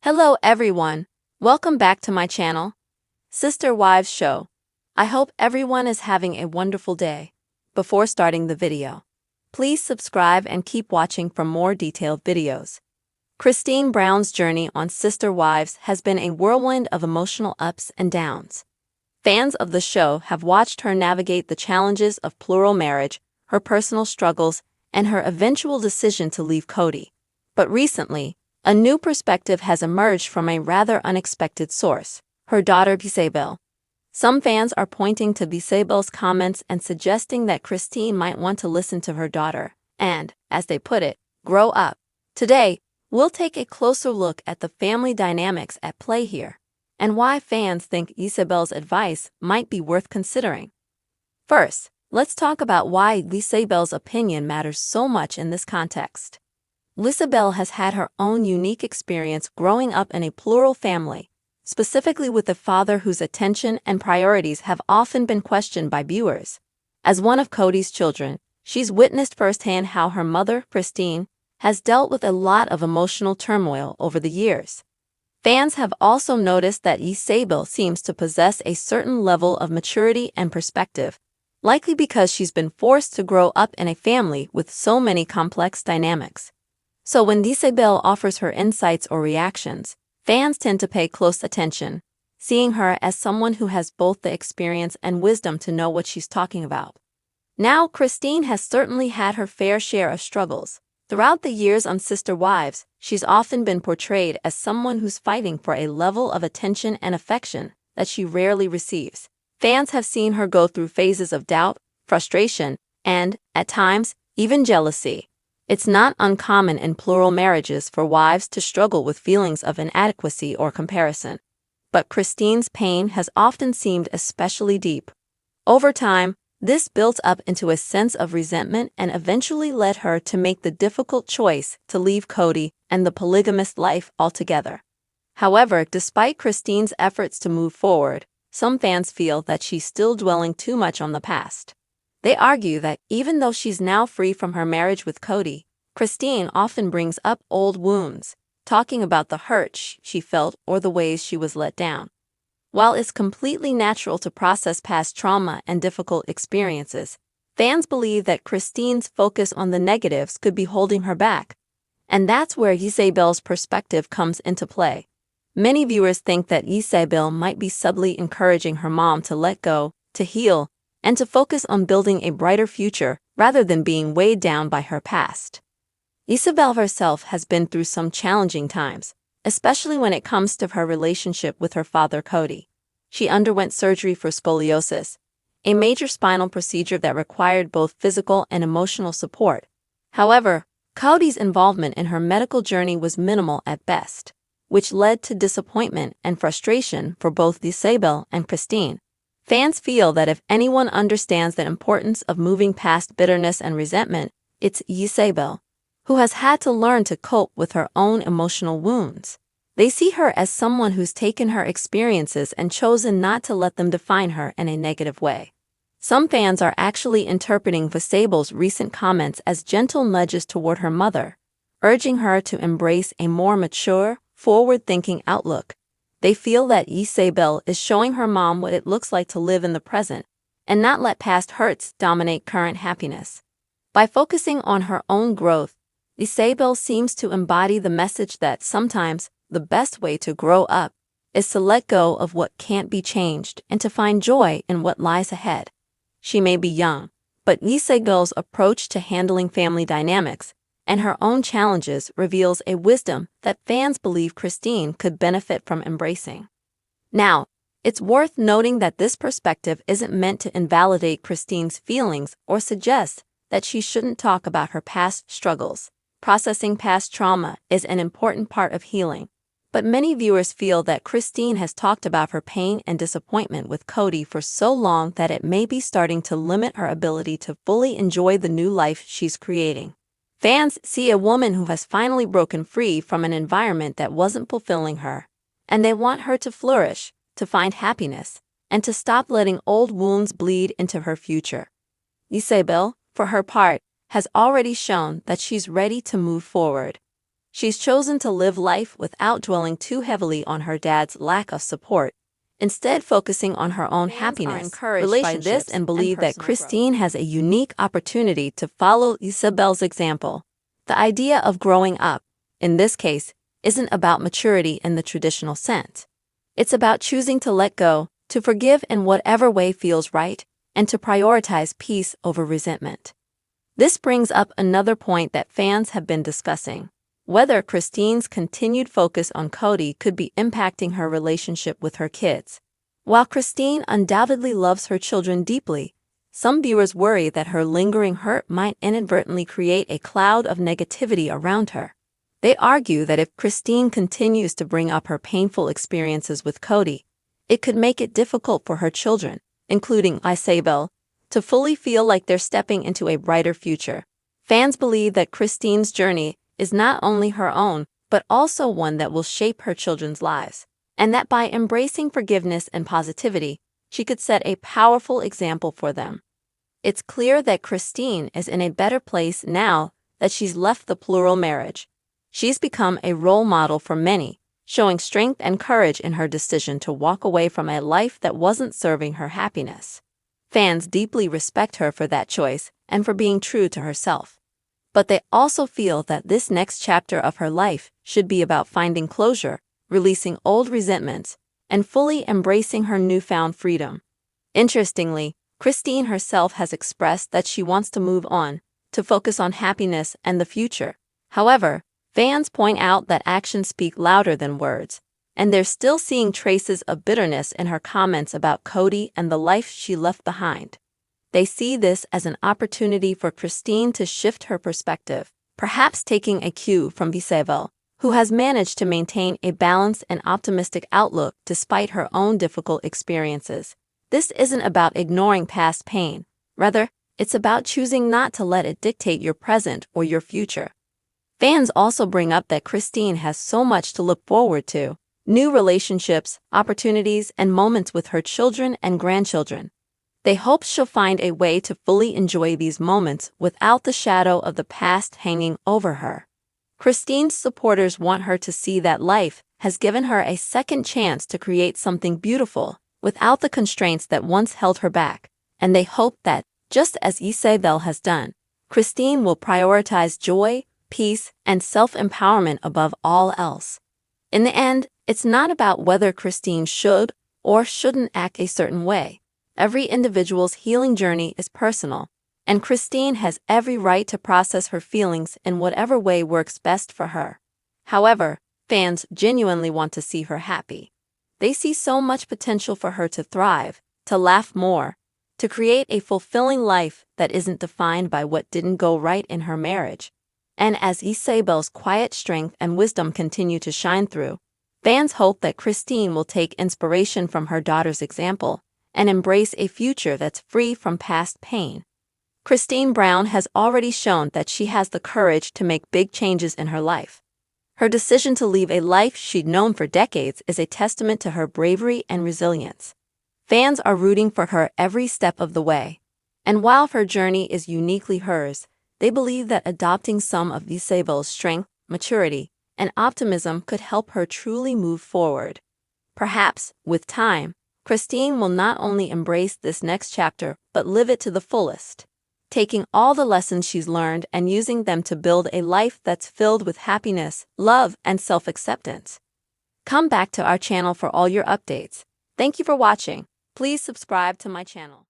Hello everyone, welcome back to my channel, Sister Wives Show. I hope everyone is having a wonderful day. Before starting the video, please subscribe and keep watching for more detailed videos. Kody Brown's journey on Sister Wives has been a whirlwind of emotional ups and downs. Fans of the show have watched her navigate the challenges of plural marriage, her personal struggles, and her eventual decision to leave Kody. But recently, a new perspective has emerged from a rather unexpected source, her daughter Ysabel. Some fans are pointing to Ysabel's comments and suggesting that Kody might want to listen to her daughter and, as they put it, grow up. Today, we'll take a closer look at the family dynamics at play here, and why fans think Ysabel's advice might be worth considering. First, let's talk about why Ysabel's opinion matters so much in this context. Ysabel has had her own unique experience growing up in a plural family, specifically with a father whose attention and priorities have often been questioned by viewers. As one of Kody's children, she's witnessed firsthand how her mother, Kody, has dealt with a lot of emotional turmoil over the years. Fans have also noticed that Ysabel seems to possess a certain level of maturity and perspective, likely because she's been forced to grow up in a family with so many complex dynamics. So when Ysabel offers her insights or reactions, fans tend to pay close attention, seeing her as someone who has both the experience and wisdom to know what she's talking about. Now, Kody has certainly had her fair share of struggles. Throughout the years on Sister Wives, she's often been portrayed as someone who's fighting for a level of attention and affection that she rarely receives. Fans have seen her go through phases of doubt, frustration, and, at times, even jealousy. It's not uncommon in plural marriages for wives to struggle with feelings of inadequacy or comparison. But Kody's pain has often seemed especially deep. Over time, this built up into a sense of resentment and eventually led her to make the difficult choice to leave Kody and the polygamous life altogether. However, despite Kody's efforts to move forward, some fans feel that she's still dwelling too much on the past. They argue that even though she's now free from her marriage with Kody, Kody often brings up old wounds, talking about the hurt she felt or the ways she was let down. While it's completely natural to process past trauma and difficult experiences, fans believe that Kody's focus on the negatives could be holding her back. And that's where Ysabel's perspective comes into play. Many viewers think that Ysabel might be subtly encouraging her mom to let go, to heal, and to focus on building a brighter future rather than being weighed down by her past. Ysabel herself has been through some challenging times, especially when it comes to her relationship with her father Kody. She underwent surgery for scoliosis, a major spinal procedure that required both physical and emotional support. However, Kody's involvement in her medical journey was minimal at best, which led to disappointment and frustration for both Ysabel and Kody. Fans feel that if anyone understands the importance of moving past bitterness and resentment, it's Ysabel, who has had to learn to cope with her own emotional wounds. They see her as someone who's taken her experiences and chosen not to let them define her in a negative way. Some fans are actually interpreting Ysabel's recent comments as gentle nudges toward her mother, urging her to embrace a more mature, forward-thinking outlook. They feel that Ysabel is showing her mom what it looks like to live in the present and not let past hurts dominate current happiness. By focusing on her own growth, Ysabel seems to embody the message that sometimes the best way to grow up is to let go of what can't be changed and to find joy in what lies ahead. She may be young, but Ysabel's approach to handling family dynamics and her own challenges reveals a wisdom that fans believe Kody could benefit from embracing. Now, it's worth noting that this perspective isn't meant to invalidate Kody's feelings or suggest that she shouldn't talk about her past struggles. Processing past trauma is an important part of healing, but many viewers feel that Kody has talked about her pain and disappointment with Kody for so long that it may be starting to limit her ability to fully enjoy the new life she's creating. Fans see a woman who has finally broken free from an environment that wasn't fulfilling her, and they want her to flourish, to find happiness, and to stop letting old wounds bleed into her future. Ysabel, for her part, has already shown that she's ready to move forward. She's chosen to live life without dwelling too heavily on her dad's lack of support, instead focusing on her own happiness, relationships, and believe that Christine has a unique opportunity to follow Ysabel's example. The idea of growing up, in this case, isn't about maturity in the traditional sense. It's about choosing to let go, to forgive in whatever way feels right, and to prioritize peace over resentment. This brings up another point that fans have been discussing: whether Christine's continued focus on Kody could be impacting her relationship with her kids. While Christine undoubtedly loves her children deeply, some viewers worry that her lingering hurt might inadvertently create a cloud of negativity around her. They argue that if Christine continues to bring up her painful experiences with Kody, it could make it difficult for her children, including Ysabel, to fully feel like they're stepping into a brighter future. Fans believe that Christine's journey is not only her own, but also one that will shape her children's lives, and that by embracing forgiveness and positivity, she could set a powerful example for them. It's clear that Christine is in a better place now that she's left the plural marriage. She's become a role model for many, showing strength and courage in her decision to walk away from a life that wasn't serving her happiness. Fans deeply respect her for that choice and for being true to herself. But they also feel that this next chapter of her life should be about finding closure, releasing old resentments, and fully embracing her newfound freedom. Interestingly, Christine herself has expressed that she wants to move on, to focus on happiness and the future. However, fans point out that actions speak louder than words, and they're still seeing traces of bitterness in her comments about Kody and the life she left behind. They see this as an opportunity for Christine to shift her perspective, perhaps taking a cue from Ysabel, who has managed to maintain a balanced and optimistic outlook despite her own difficult experiences. This isn't about ignoring past pain. Rather, it's about choosing not to let it dictate your present or your future. Fans also bring up that Christine has so much to look forward to: new relationships, opportunities, and moments with her children and grandchildren. They hope she'll find a way to fully enjoy these moments without the shadow of the past hanging over her. Christine's supporters want her to see that life has given her a second chance to create something beautiful without the constraints that once held her back, and they hope that, just as Ysabel has done, Christine will prioritize joy, peace, and self-empowerment above all else. In the end, it's not about whether Christine should or shouldn't act a certain way. Every individual's healing journey is personal, and Christine has every right to process her feelings in whatever way works best for her. However, fans genuinely want to see her happy. They see so much potential for her to thrive, to laugh more, to create a fulfilling life that isn't defined by what didn't go right in her marriage. And as Ysabel's quiet strength and wisdom continue to shine through, fans hope that Christine will take inspiration from her daughter's example and embrace a future that's free from past pain. Kody Brown has already shown that she has the courage to make big changes in her life. Her decision to leave a life she'd known for decades is a testament to her bravery and resilience. Fans are rooting for her every step of the way. And while her journey is uniquely hers, they believe that adopting some of Ysabel's strength, maturity, and optimism could help her truly move forward. Perhaps, with time, Christine will not only embrace this next chapter but live it to the fullest, taking all the lessons she's learned and using them to build a life that's filled with happiness, love, and self-acceptance. Come back to our channel for all your updates. Thank you for watching. Please subscribe to my channel.